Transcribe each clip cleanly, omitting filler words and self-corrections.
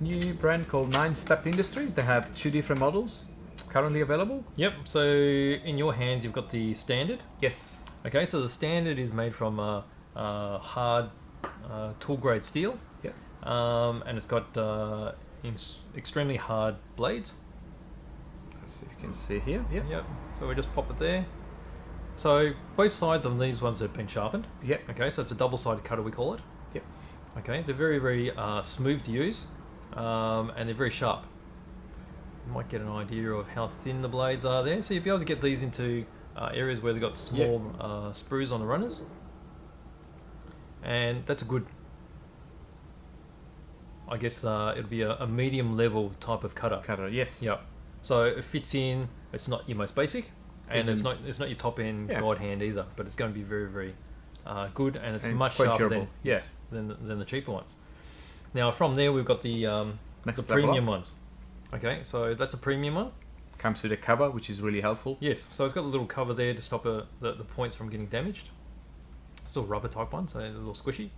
New brand called 9 Step Industries. They have 2 different models currently available. Yep, so in your hands you've got the standard. Yes. Okay, so the standard is made from hard tool grade steel. Yep. And it's got extremely hard blades. As you can see here. Yep. Yep, so we just pop it there. So both sides of these ones have been sharpened. Yep. Okay, so it's a double-sided cutter, we call it. Yep. Okay, they're very, very smooth to use, and they're very sharp. You might get an idea of how thin the blades are there. So you'll be able to get these into areas where they've got small sprues on the runners. And that's a good, I guess it'll be a medium level type of cutter. Yes. Yep. So it fits in, it's not your most basic, and it's not your top end guide hand either, but it's going to be very, very good, and it's much sharper than the cheaper ones. Now from there we've got the premium ones. Okay, so that's the premium one. Comes with a cover, which is really helpful. Yes, so it's got a little cover there to stop the points from getting damaged. Still rubber type one, so a little squishy.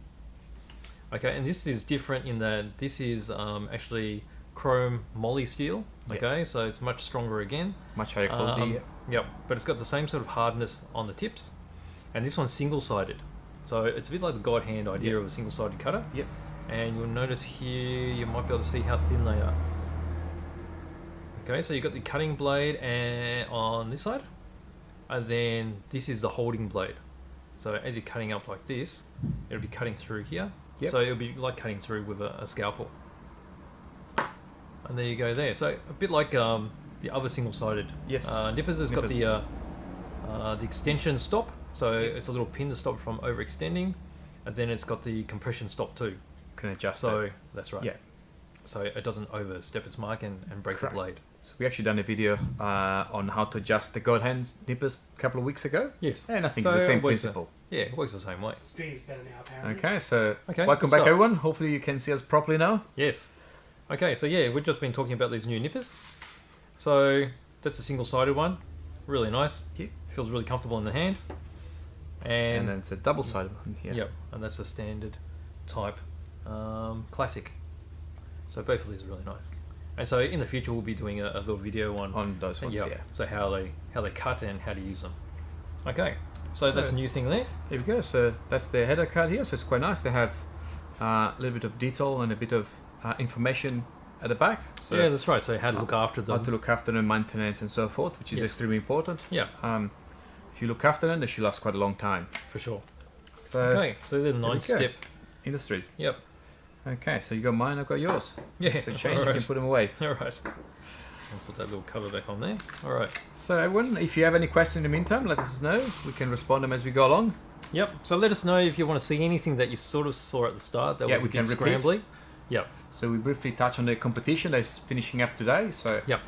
Okay, and this is different in that this is actually chrome moly steel. Okay, so it's much stronger again. Much higher quality. Yep, but it's got the same sort of hardness on the tips. And this one's single-sided. So it's a bit like the guide hand idea of a single-sided cutter. Yep. And you'll notice here, you might be able to see how thin they are. Okay, so you've got the cutting blade on this side, and then this is the holding blade. So as you're cutting up like this, it'll be cutting through here. Yep. So it'll be like cutting through with a scalpel. And there you go there. So a bit like the other single-sided nippers has got the extension stop. So it's a little pin to stop from overextending, and then it's got the compression stop too. Can adjust. So that's right. Yeah. So it doesn't overstep its mark and break the blade. So we actually done a video on how to adjust the guide hand nippers a couple of weeks ago. Yes. And I think it's the same principle. Yeah, it works the same way. Screen's better now, apparently. Okay, so welcome back everyone. Hopefully you can see us properly now. Yes. Okay, so yeah, we've just been talking about these new nippers. So that's a single-sided one. Really nice. Yeah. Feels really comfortable in the hand. And then it's a double-sided one here. Yep, and that's a standard type classic. So both of these are really nice. And so in the future we'll be doing a little video on those ones. Yeah. So how they cut and how to use them. Okay. So that's a new thing there. There we go. So that's the header card here. So it's quite nice. They have a little bit of detail and a bit of information at the back. So yeah, that's right. So how to look after them. How to look after them, maintenance and so forth, which is extremely important. Yeah. If you look after them, they should last quite a long time. For sure. So okay. So they're the 9-step industries. Yep. Okay, so you got mine, I've got yours. Yeah. So change, you can put them away. All right. I'll put that little cover back on there. All right. So everyone, if you have any questions in the meantime, let us know. We can respond them as we go along. Yep. So let us know if you want to see anything that you sort of saw at the start that was a bit scrambly. Yep. So we briefly touch on the competition that's finishing up today. So yep.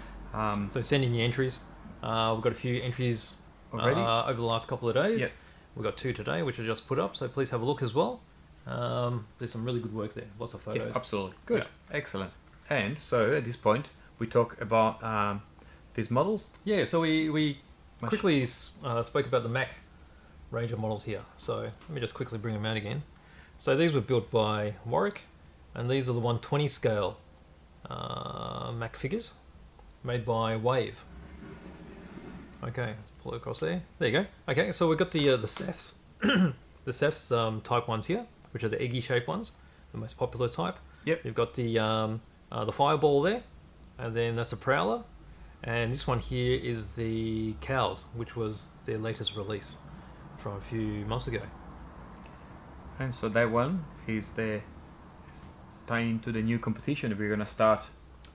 So send in your entries. We've got a few entries already over the last couple of days. Yep. We've got 2 today, which I just put up. So please have a look as well. There's some really good work there. Lots of photos. Yes, absolutely. Good. Yeah. Excellent. And so at this point, we talk about these models. Yeah, so we quickly spoke about the Mac range of models here. So let me just quickly bring them out again. So these were built by Warwick, and these are the 120 scale Mac figures made by Wave. Okay, let's pull it across there. There you go. Okay, so we've got the Cephs, the Cephs type ones here, which are the eggy shaped ones, the most popular type. Yep. You've got the Fireball there, and then that's a Prowler, and this one here is the Cows, which was their latest release from a few months ago. And so that one is tying into the new competition we're going to start.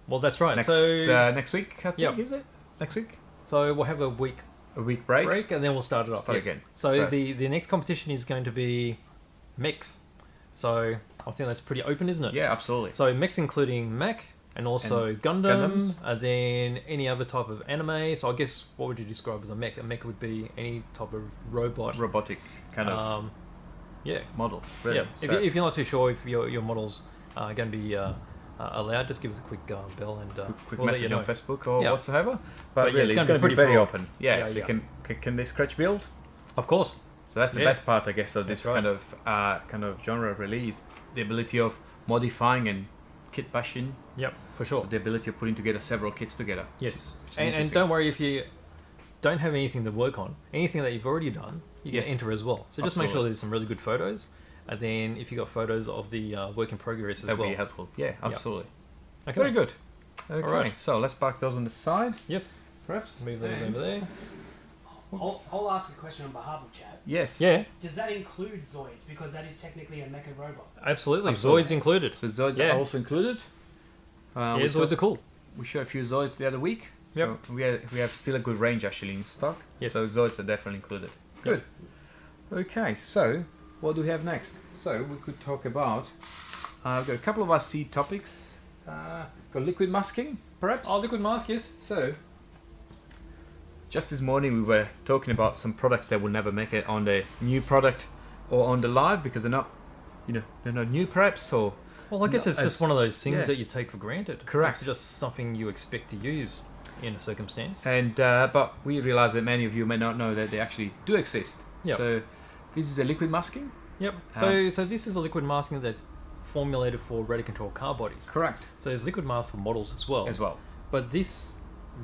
Well, that's right. Next week, I think, is it? Next week? So we'll have a week break, and then we'll start it off again. So the next competition is going to be mechs. So I think that's pretty open, isn't it? Yeah, absolutely. So mechs including Mech and also Gundams, and then any other type of anime. So I guess what would you describe as a mech? A mech would be any type of robotic kind of model. Really. Yeah. So if you're not too sure if your models are going to be allowed, just give us a quick bell and quick we'll message on Facebook or whatsoever. But yeah, really, it's going to be very open. Yeah. So can they scratch build? Of course. So that's the best part, I guess, of this kind of genre release: the ability of modifying and kit bashing. Yep, for sure. So the ability of putting together several kits together. Yes, which is and interesting. don't worry if you don't have anything to work on. Anything that you've already done, you Yes. can enter as well. So just make sure Absolutely. there's some really good photos, and then if you got photos of the work in progress as That would well. be helpful. Yeah, absolutely. Okay. Very good. Okay, Alright. so let's park those on the side, Yes. perhaps. Move those And- over there. I'll ask a question on behalf of chat. Yes. Does that include Zoids? Because that is technically a mecha robot. Absolutely. Absolutely. Zoids included. So Zoids Yeah. are also included. Yeah, we Zoids are cool. We showed a few Zoids the other week. Yep. So we have still a good range actually in stock. Yes. So Zoids are definitely included. Good. Okay, so what do we have next? So we could talk about, we've got a couple of our seed topics. Got liquid masking, perhaps? Oh, liquid mask, yes. So, just this morning we were talking about some products that will never make it on the new product or on the live because they're not, they're not new perhaps, or Well, I guess No, it's just one of those things yeah. that you take for granted. Correct. It's just something you expect to use in a circumstance. and but we realize that many of you may not know that they actually do exist. Yep. So this is a liquid masking. Yep. So this is a liquid masking that's formulated for ready control car bodies. Correct. So there's liquid mask for models as well. As well. But this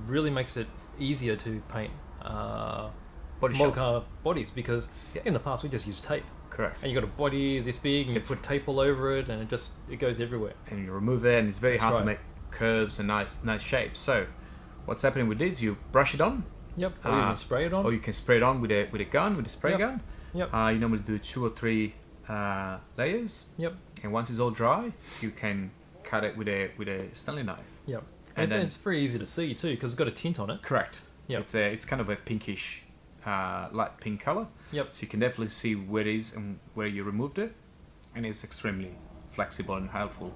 really makes it easier to paint Body model shells. car bodies because Yeah. in the past we just used tape. Correct. And you got a body this big and you It's- put tape all over it and it goes everywhere. And you remove it, and it's very That's hard to right. make curves and nice shapes. So, what's happening with this? You brush it on, Yep. Or you can spray it on. or you can spray it on with a gun, with a spray Yep. gun. Yep. You normally do 2 or 3 layers, Yep. and once it's all dry, you can cut it with a Stanley knife. Yep. And And then- it's very easy to see too because it's got a tint on it. Correct. Yep. It's kind of a pinkish, light pink color. Yep. So you can definitely see where it is and where you removed it, and it's extremely flexible and helpful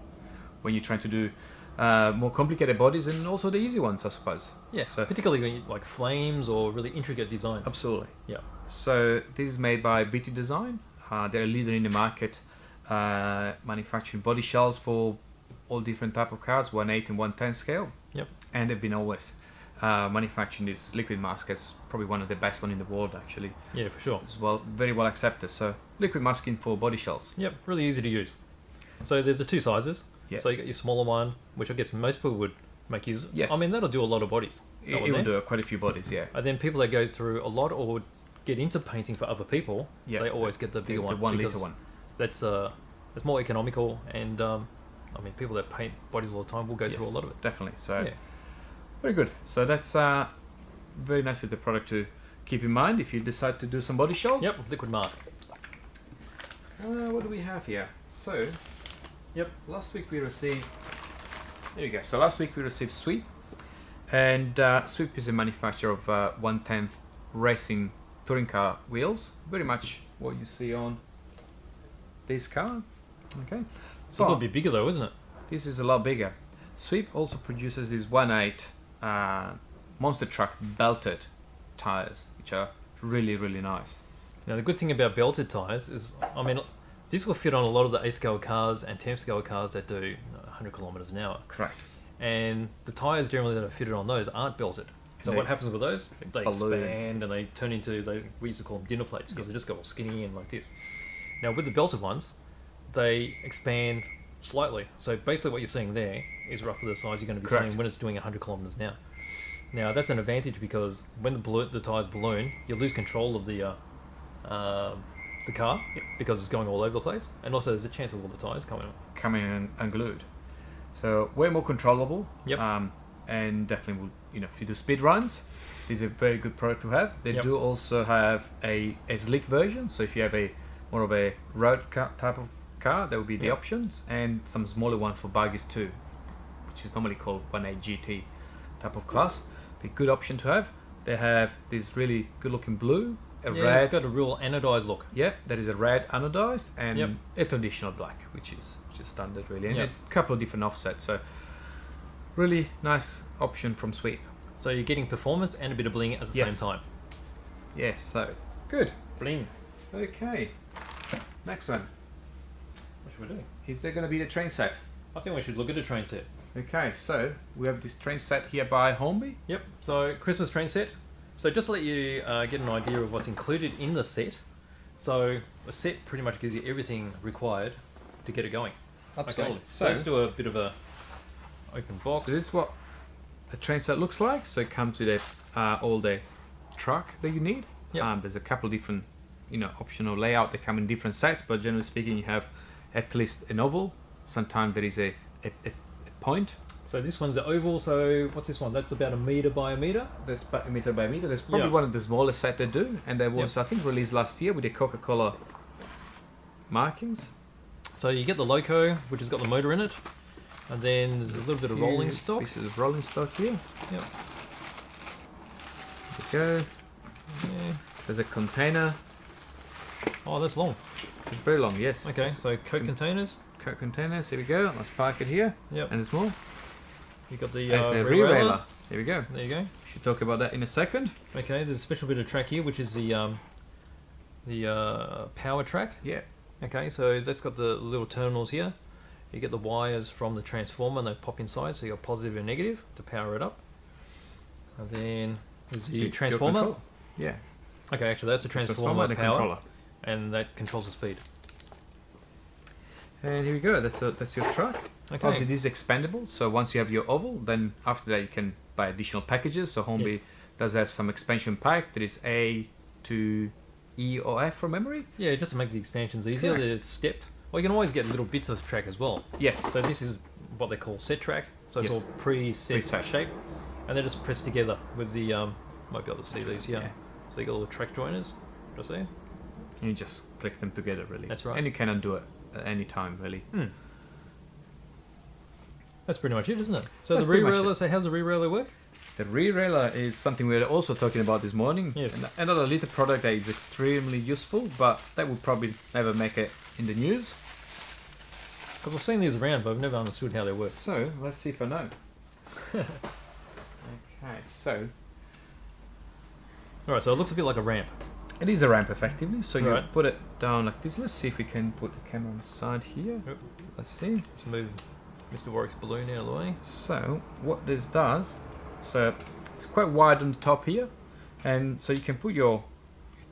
when you're trying to do more complicated bodies and also the easy ones, I suppose. Yeah. So- Particularly when you, like flames or really intricate designs. Absolutely. Yeah. So this is made by BT Design. They're a leader in the market, manufacturing body shells for all different type of cars, 1/8 and 1/10 scale. Yep. And they've been always manufacturing this liquid mask as probably one of the best one in the world actually. Yeah, for sure. As well, very well accepted. So liquid masking for body shells. Yep, really easy to use. So there's the two sizes. Yeah. So you got your smaller one, which I guess most people would make use of. Yes. I mean, that'll do a lot of bodies. It, that one it will there. do quite a few bodies, yeah. And then people that go through a lot or get into painting for other people, Yeah. they always get the bigger one. The 1 because liter one. That's it's more economical, and I mean, people that paint bodies all the time will go through a Yes, lot of it. Definitely. So Yeah. very good. So that's very nice of the product to keep in mind if you decide to do some body shells. Yep, liquid mask. What do we have here? So, Yep. last week we received. There you go. So last week we received Sweep, and Sweep is a manufacturer of 1/10 racing touring car wheels. Very much what you see on this car. Okay. It's a little bit bigger though, isn't it? This is a lot bigger. Sweep also produces these 1/8 monster truck belted tires, which are really, really nice. Now the good thing about belted tires is, I mean, this will fit on a lot of the 8-scale cars and 10-scale cars that do 100 kilometers an hour. Correct. And the tires generally that are fitted on those aren't belted. So They what happens with those? They balloon. expand and they turn into, we used to call them dinner plates because they just go all skinny and like this. Now with the belted ones, they expand slightly. So basically what you're seeing there is roughly the size you're going to be Correct. seeing when it's doing 100 kilometers an hour. Now that's an advantage because when the tires balloon, you lose control of the car because it's going all over the place, and also there's a chance of all the tires coming off. Coming in unglued. So way more controllable. Yep. And definitely will, if you do speed runs, this is a very good product to have. They Yep. do also have a slick version. So if you have a more of a road car type of car, that would be the Yep. options, and some smaller one for buggies too, which is normally called 1/8 GT type of class. Be a good option to have. They have this really good looking blue, a Yeah, red. it's got a real anodized look. Yeah, that is a red anodized and Yep. a traditional black, which is standard really, and Yep. a couple of different offsets. So really nice option from Sweep. So you're getting performance and a bit of bling at the Yes. same time. Yes, so good. Bling. Okay, next one. What should we do? Is there going to be the train set? I think we should look at a train set. Okay, so we have this train set here by Hornby. Yep. So Christmas train set. So just to let you get an idea of what's included in the set. So a set pretty much gives you everything required to get it going. Absolutely. Okay. So let's do a bit of a open box. So this is what a train set looks like. So it comes with all the truck that you need. Yep. There's a couple different, optional layout. They come in different sets, but generally speaking, you have at least an oval. Sometimes there is a point. So this one's the oval. So what's this one? That's about 1 meter by 1 meter. That's about 1 meter by 1 meter. There's probably Yeah. one of the smallest set they do, and there was, I think, released last year with the Coca-Cola markings. So you get the loco, which has got the motor in it, and then there's a little bit of rolling stock. Pieces of rolling stock here. Yep. There we go. Yeah. There's a container. Oh, that's long. It's very long, yes. Okay, so Coke containers. Coke containers. Here we go. Let's park it here. Yep. And there's more. You got the, There's the rear rear railer. railer. There we go. There you go. Should talk about that in a second. Okay, there's a special bit of track here, which is the power track. Yeah. Okay, so that's got the little terminals here. You get the wires from the transformer and they pop inside, so you got positive and negative to power it up. And then there's the Your transformer. control. Yeah. Okay, actually that's the transformer, and a power, controller. and that controls the speed. And here we go. That's your truck. Okay. Obviously, this is expandable. So once you have your oval, then after that you can buy additional packages. So Hornby Yes. does have some expansion pack. There is A to E or F from memory. Yeah, just to make the expansions easier, Correct. they're stepped. Well, you can always get little bits of track as well. Yes. So this is what they call set track. So it's Yes. all pre-set Preset. shape, and they're just pressed together with the might be able to see these here. Yeah. So you got all the track joiners. Just there. You just click them together, really. That's right. And you can undo it at any time, really. That's pretty much it, isn't it? So That's the pretty rear much railer. it. So how's the rear railer work? The rear railer is something we were also talking about this morning. Yes. Another little product that is extremely useful, but that would probably never make it in the news. Because I've seen these around, but I've never understood how they work. So let's see if I know. Okay, so All right, so it looks a bit like a ramp. it is a ramp effectively. So you Right. put it down like this. Let's see if we can put the camera on the side here. Yep. Let's see. Let's move Mr. Warwick's balloon out of the way. So what this does, so it's quite wide on the top here, and so you can put your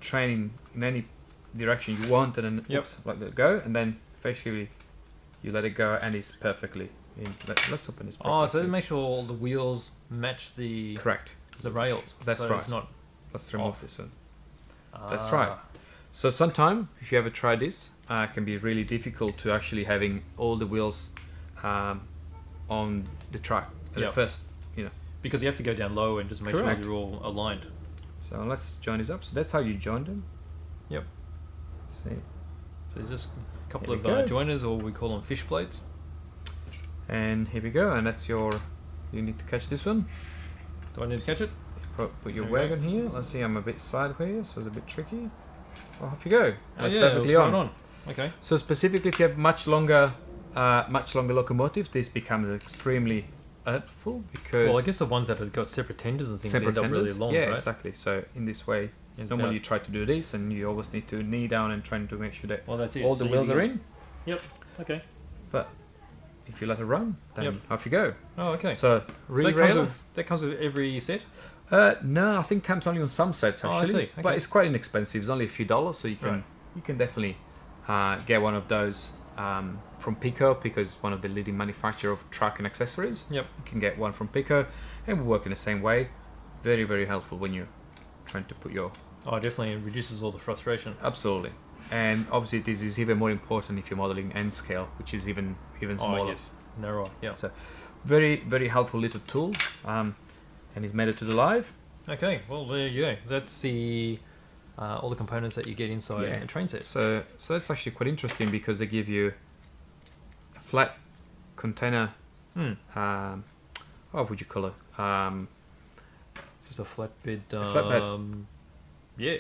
train in any direction you want, and then Yep. oops, let it go, and then effectively you let it go, and it's perfectly in. Let's open this. Oh, so properly. they make sure all the wheels match the Correct. rails. That's so right. It's not. Let's remove Off. this one. That's right. Ah, So sometime, if you ever try this, it can be really difficult to actually having all the wheels on the track at Yep. the first, Because you have to go down low and just make Correct. sure you're all aligned. So let's join this up. So that's how you join them. Yep. Let's see. So just a couple There of we go. joiners, or we call them fish plates. And here we go. And that's you need to catch this one. Do I need to catch it? Put your There we go. wagon here. Let's see, I'm a bit sideways, so it's a bit tricky. Well, off you go. Oh That's yeah, what's perfectly going on. on? Okay. So specifically, if you have much longer locomotives, this becomes extremely helpful because Well, I guess the ones that have got separate tenders and things end up really long, yeah, right? exactly. So in this way, It's normally about- you try to do this, and you always need to knee down and trying to make sure that Well, that's it. all So the you wheels can- are in. Yep. Okay. But if you let it run, then Yep. off you go. Oh, okay. So So rear that comes, railer. that comes with every set. No, I think comes only on some sets Oh, I actually, see, but okay. it's quite inexpensive. It's only a few dollars, so you can Right. you can definitely get one of those from Pico, because it's one of the leading manufacturer of truck and accessories. Yep. You can get one from Pico, and we work in the same way. Very very helpful when you're trying to put your Oh, definitely reduces all the frustration. absolutely. And obviously this is even more important if you're modeling N scale, which is even smaller. Oh, yes. Narrower. Yeah. So very very helpful little tool, and it's made it to the live. Okay. Well, there you go. That's the all the components that you get inside Yeah. a train set. So that's actually quite interesting because they give you a flat container. What would you call it? It's just a flatbed. flatbed. Yeah.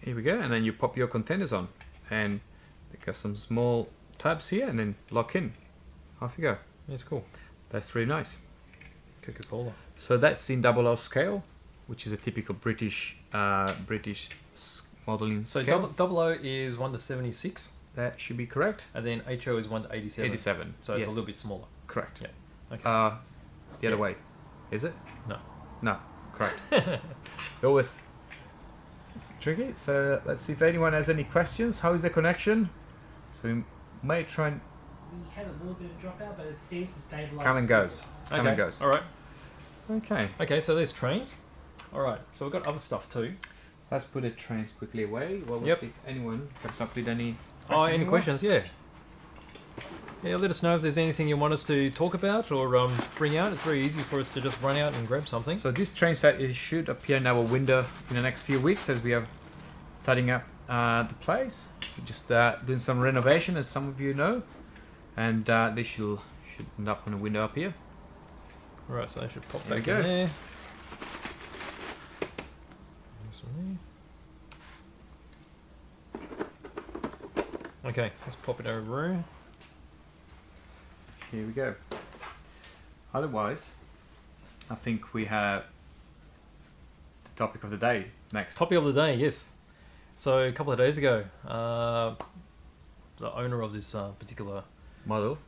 Here we go, and then you pop your containers on, and they got some small tabs here, and then lock in. Off you go. It's cool. That's really nice. Coca-Cola. So that's in 00 scale, which is a typical British modeling So scale. double O is 1 to 76, That should be correct. and then HO is 1 to 87. 87. So it's yes. a little bit smaller. Correct. Yeah. Okay. The other Yeah. way, is it? No. No, correct. Always it's tricky. So let's see if anyone has any questions. How is the connection? So we may try and we had a little bit of dropout, but it seems to stabilise. Come and goes. Come Okay. and goes. All right. Okay. Okay. So there's trains. All right. So we've got other stuff too. Let's put the trains quickly away. Well, we'll Yep. see if anyone comes up with any. Oh, any anymore. questions? Yeah. Yeah. Let us know if there's anything you want us to talk about or bring out. It's very easy for us to just run out and grab something. So this train set, it should appear in our window in the next few weeks as we are tidying up the place. We're just doing some renovation, as some of you know, and they should end up on a window up here. All right. So I should pop There back we in go. there. This one there. Okay, let's pop it over. Here we go. Otherwise, I think we have the topic of the day next. Topic of the day, yes. So a couple of days ago, the owner of this particular Model.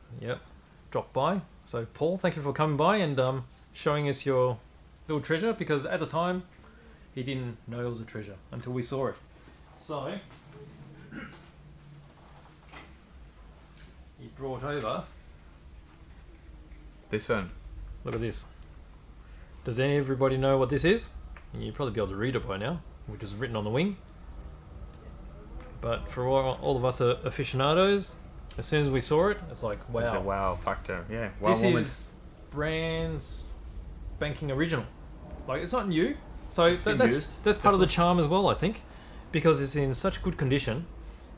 dropped by. So Paul, thank you for coming by and showing us your little treasure, because at the time he didn't know it was a treasure until we saw it. So he brought over. This one. Look at this. Does everybody know what this is? And you'd probably be able to read it by now, which is written on the wing. But for all of us aficionados, as soon as we saw it, it's like, There's a wow. wow factor. Yeah. Wow This moment. is brand spanking original. Like, it's not new. So It's been that's used, part of the charm as well, I think. Because it's in such good condition,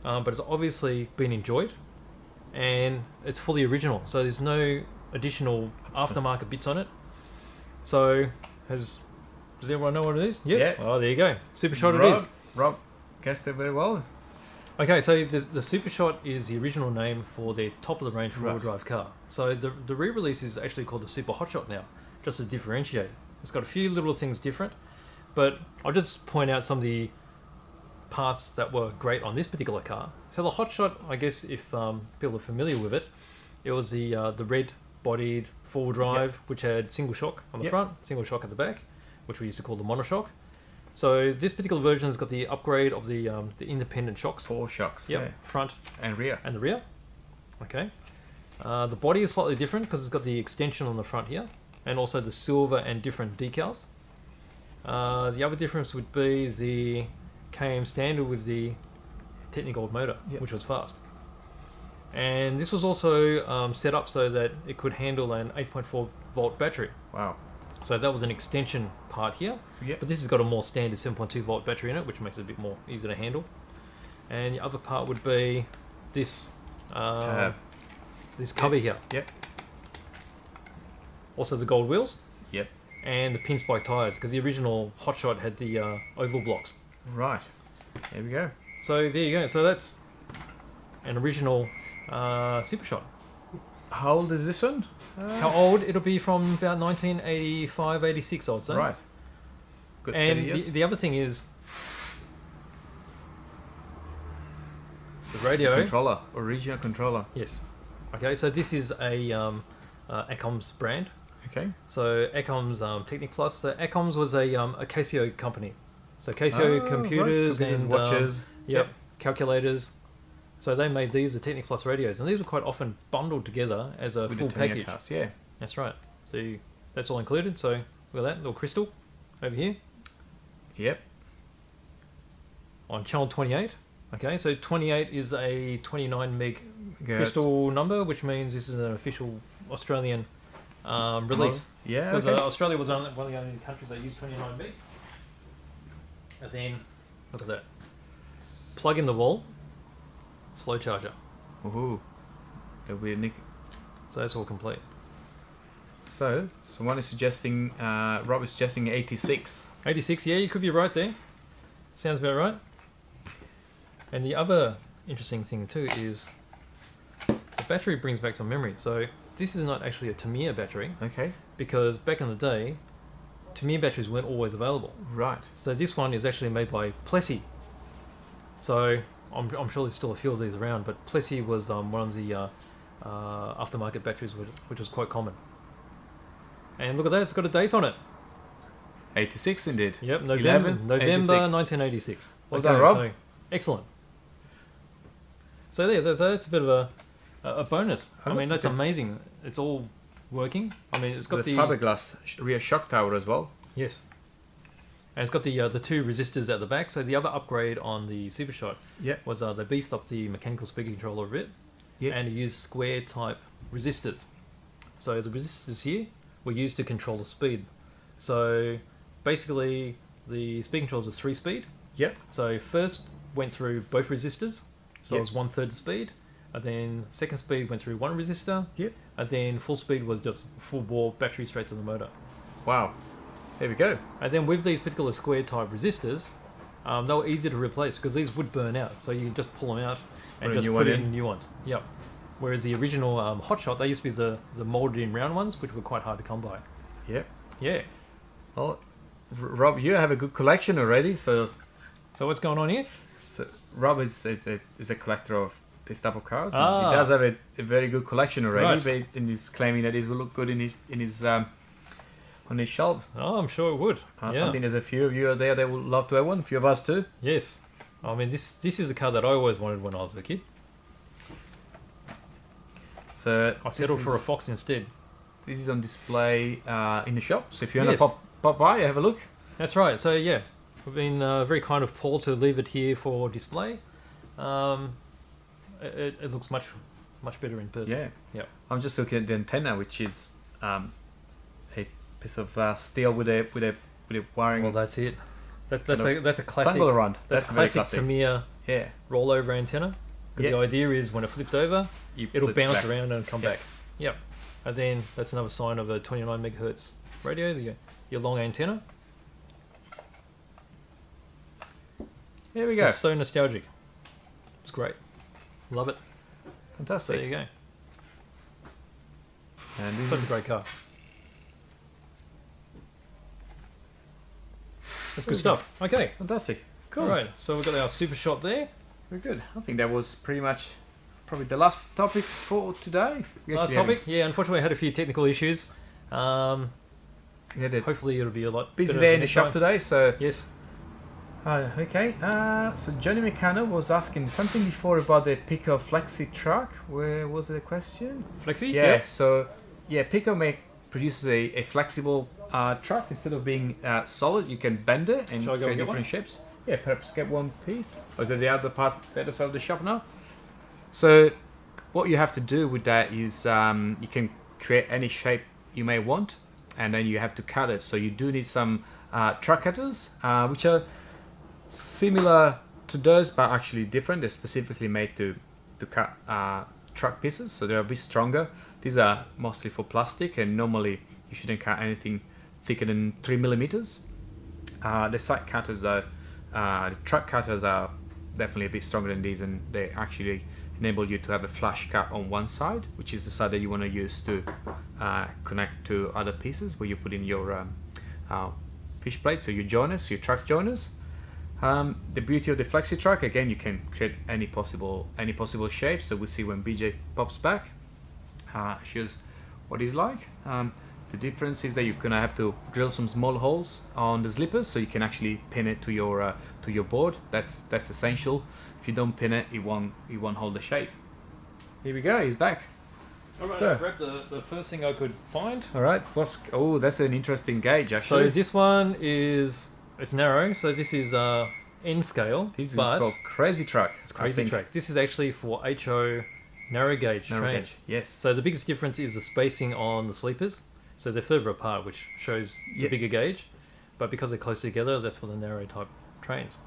but it's obviously been enjoyed. And it's fully original. So there's no additional aftermarket bits on it. So, does everyone know what it is? Yes? Yeah. Oh, there you go. Super Shot it Rob, is. Rob guessed it very well. Okay, so the Super Shot is the original name for the top of the range four-wheel Right. drive car. So the re-release is actually called the Super Hot Shot now, just to differentiate. It's got a few little things different, but I'll just point out some of the parts that were great on this particular car. So the Hot Shot, I guess if people are familiar with it, it was the red-bodied four-wheel drive, which had single shock on the Yep. front, single shock at the back, which we used to call the monoshock. So this particular version has got the upgrade of the independent shocks. 4 shocks. Yep, Yeah. front And rear. and the rear. Okay. The body is slightly different because it's got the extension on the front here, and also the silver and different decals. The other difference would be the KM standard with the Technigold motor, Yep. which was fast. And this was also set up so that it could handle an 8.4 volt battery. Wow. So that was an extension part here. Yep. But this has got a more standard 7.2 volt battery in it, which makes it a bit more easy to handle. And the other part would be this Tab. this cover here. Yep. Also the gold wheels Yep. and the pinspike tires, because the original Hot Shot had the oval blocks. Right. There we go. So there you go. So that's an original Super Shot. How old is this one? How old? It'll be from about 1985, 86, I would say. Right. Good 30 And years. the other thing is the radio. Controller. Original controller. Yes. Okay, so this is a Acom's brand. Okay. So Acom's Technic Plus. So Acom's was a Casio company. So Casio Oh, computers right. and watches. yep, calculators. So they made these the Technic Plus radios, and these were quite often bundled together as a With full the 10-year package. pass, yeah. That's right. So that's all included. So look at that little crystal over here Yep. on channel 28. Okay, so 28 is a 29 meg Yeah, crystal number, which means this is an official Australian release. Yeah. Because Okay. Australia was one of the only countries that used 29 meg. And then, look at that. Plug in the wall, slow charger. Woohoo. There'll be a nick. So that's all complete. So, someone is suggesting, Rob is suggesting 86. 86, yeah, you could be right there. Sounds about right. And the other interesting thing too is the battery brings back some memory. So this is not actually a Tamiya battery, Okay. because back in the day, Tamiya batteries weren't always available. Right. So this one is actually made by Plessey. So I'm sure there's still a few of these around, but Plessey was one of the aftermarket batteries which was quite common. And look at that, it's got a date on it. 86 indeed. Yep, November 86. 1986. Well done, Rob. So, excellent. So there, that's a bit of a a bonus. Oh, I mean, that's okay. amazing. It's all working. I mean, it's got the the fiberglass rear shock tower as well. yes, and it's got the two resistors at the back. So the other upgrade on the Supershot Yeah. was they beefed up the mechanical speaker controller a bit, Yeah. and it used square type resistors. So the resistors here were used to control the speed. So basically, the speed controls is 3-speed. Yep. So first went through both resistors, so Yep. it was 1/3 the speed. And then second speed went through one resistor. Yep. And then full speed was just full bore battery straight to the motor. Wow. There we go. And then with these particular square type resistors, they were easy to replace because these would burn out. So you can just pull them out and Put a just new put one in in. new ones. Yep. Whereas the original Hotshot, they used to be the molded in round ones, which were quite hard to come by. Yep. Yeah. Well, Rob, you have a good collection already. So So what's going on here? Rob is a collector of this type of cars. Ah. He does have a very good collection already, Right. but and he's claiming that it will look good in his on his shelves. Oh, I'm sure it would. I Yeah. think there's a few of you out there that would love to have one. A few of us too. Yes. I mean, this is a car that I always wanted when I was a kid. So I settled for a Fox instead. This is on display in the shop. So if you want Yes. to pop by, have a look. That's right. So yeah, we've been very kind of Paul to leave it here for display. It looks much better in person. Yeah. Yep. I'm just looking at the antenna, which is a piece of steel with a wiring Well, that's it. That's a classic. dangle around. That's a very classic Tamiya Yeah. rollover antenna. Because Yeah. the idea is when it flipped over, it'll flip bounce back. around and come Yep. back. Yep. And then that's another sign of a 29 megahertz radio. Your long antenna. Here we go. It's so nostalgic. It's great. Love it. So Fantastic. there you go. And this Such is a great car. That's good stuff. Okay. fantastic. Cool. All right. So we've got our super shot there. Very good. I think that was pretty much probably the last topic for today. We Last actually topic. Yeah. Unfortunately, I had a few technical issues. We had a Hopefully, it'll be a lot busy better day in the next shop time. today, so Yes. okay. So Johnny McCann was asking something before about the Pico Flexi truck. Where was the question? Flexi. Yeah. Yep. So yeah, Pico produces a flexible truck. Instead of being solid, you can bend it and Shall I go create and get different one? shapes. Yeah, perhaps get one piece. Or is it the other part, the other side of the shop now? So what you have to do with that is you can create any shape you may want, and then you have to cut it. So you do need some truck cutters, which are similar to those, but actually different. They're specifically made to cut truck pieces, so they're a bit stronger. These are mostly for plastic, and normally you shouldn't cut anything thicker than 3 millimeters. The side cutters are, the truck cutters are definitely a bit stronger than these, and they actually enable you to have a flush cut on one side, which is the side that you want to use to connect to other pieces where you put in your fish plates, so your joiners, your truck joiners. The beauty of the flexi truck, again, you can create any possible shape. So we'll see when BJ pops back, shows what he's like. The difference is that you're gonna have to drill some small holes on the slippers, so you can actually pin it to your board. That's essential. If you don't pin it, it won't hold the shape. Here we go. He's back. All right. So- I grabbed the first thing I could find. All right. Oh, that's an interesting gauge, So actually. this one it's narrow. So this is N scale, This is but called Crazy Truck. it's I crazy think. track. This is actually for HO narrow gauge Narrow trains. gauge, yes. So the biggest difference is the spacing on the sleepers. So they're further apart, which shows the Yep. bigger gauge. But because they're close together, that's for the narrow type trains.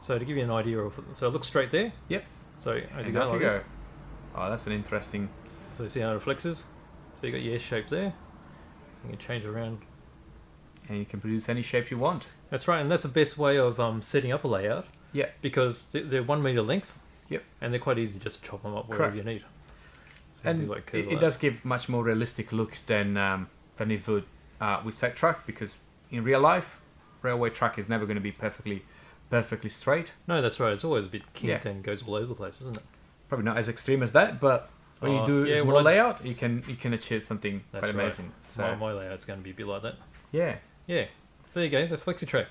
So to give you an idea of, so it looks straight there. Yep. So as you And go off like you this, go. Oh, that's an interesting. so you see how it flexes. So you got your S shape there. You can change it around. And you can produce any shape you want. That's right, and that's the best way of setting up a layout. Yeah. Because they're 1 meter lengths. Yep. And they're quite easy, just to chop them up wherever Correct. you need. So you And do like curve it does give much more realistic look than it would with set truck, because in real life, railway track is never going to be perfectly straight. No, that's right. It's always a bit kinked Yeah. and goes all over the place, isn't it? Probably not as extreme as that, but when you do yeah, a well, small layout, you can achieve something That's quite right. amazing. So My layout's going to be a bit like that. yeah. Yeah. So there you go. That's FlexiTrack.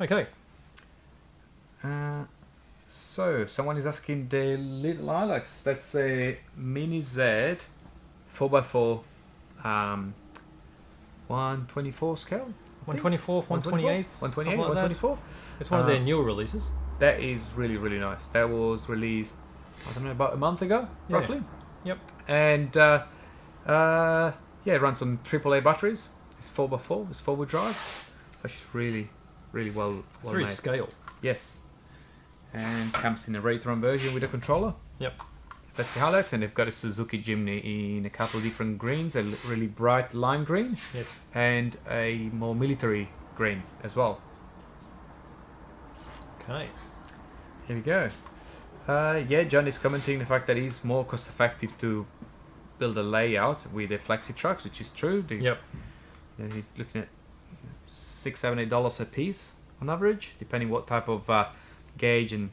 Okay. So someone is asking the Little Ilex. That's a Mini Z 4x4 124 scale. 124th, 128th, 128, 124. It's one of their newer releases. That is really, really nice. That was released, I don't know, about a month ago, Yeah. roughly. Yep. And yeah, it runs on AAA batteries. It's 4x4. It's 4-wheel drive. It's actually really, really well It's very made. scale. Yes. And comes in a Raytron version with a controller. Yep. That's the Hilux, and they've got a Suzuki Jimny in a couple of different greens, a really bright lime green Yes. and a more military green as well. Okay. Here we go. Yeah, John is commenting the fact that it's more cost effective to build a layout with the flexi trucks, which is true. Yep. You're looking at $6, $7, $8 a piece on average, depending what type of gauge and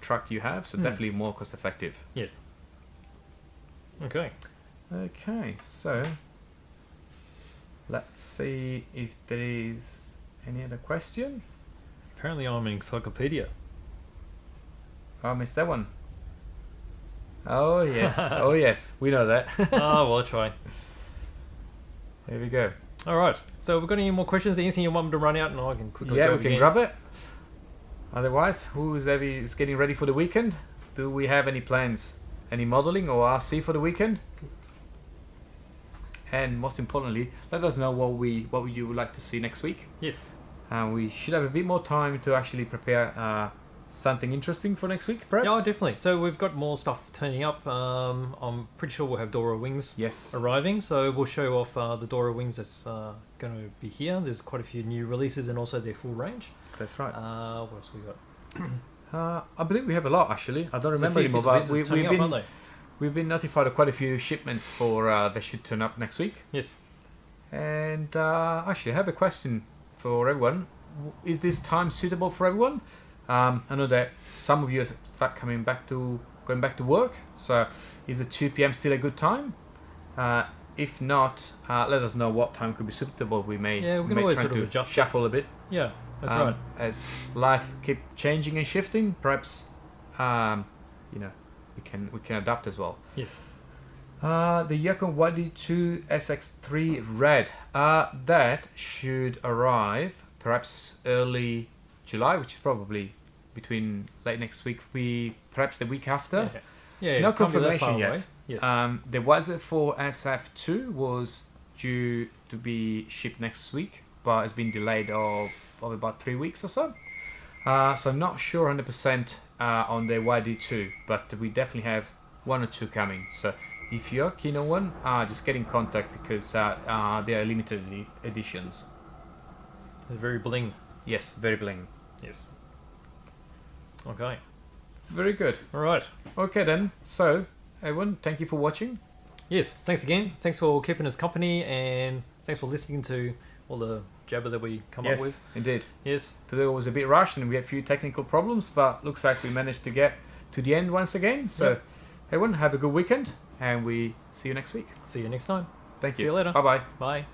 truck you have. So definitely more cost effective. Yes. Okay. Okay, so let's see if there is any other question. Apparently, I'm an encyclopedia. Oh, I missed that one. Oh yes, oh yes, we know that. Ah, well, I'll try. There we go. All right. So, we've got any more questions? Anything you want me to run out, and I can quickly Yeah, go we can again? grab it. Otherwise, is getting ready for the weekend? Do we have any plans? Any modeling or RC for the weekend? And most importantly, let us know what you would like to see next week. Yes. We should have a bit more time to actually prepare something interesting for next week, perhaps. Yeah, definitely. So we've got more stuff turning up. I'm pretty sure we'll have Dora wings Yes. arriving. So we'll show off the Dora wings that's going to be here. There's quite a few new releases and also their full range. That's right. What else we got? I believe we have a lot actually. I don't There's a remember few anymore, bits of but business turning up, aren't they? we've been notified of quite a few shipments for they should turn up next week. Yes. And actually, I have a question for everyone. Is this time suitable for everyone? I know that some of you start going back to work. So, is the 2 p.m. still a good time? If not, let us know what time could be suitable. We may Yeah, we can may always try sort of to adjust it. shuffle a bit. Yeah, that's right. As life keep changing and shifting, perhaps we can adapt as well. Yes. The Yukon YD2 SX3 Red. That should arrive perhaps early July, which is probably between late next week, perhaps the week after. Yeah. No it can't be that far confirmation yet. away. Yes. There was it for SF2 was due to be shipped next week, but it's been delayed of about 3 weeks or so. So I'm not sure 100% on the YD2, but we definitely have 1 or 2 coming. So if you're keen on one, just get in contact because they are limited editions. They're very bling. Yes, very bling. Yes. Okay. Very good. All right. Okay then. So everyone, thank you for watching. Yes. Thanks again. Thanks for keeping us company, and thanks for listening to all the jabber that we come up with. Indeed. Yes. Today was a bit rushed and we had a few technical problems, but looks like we managed to get to the end once again. So everyone, have a good weekend and we see you next week. See you next time. Thank you. See you later. Bye bye. Bye.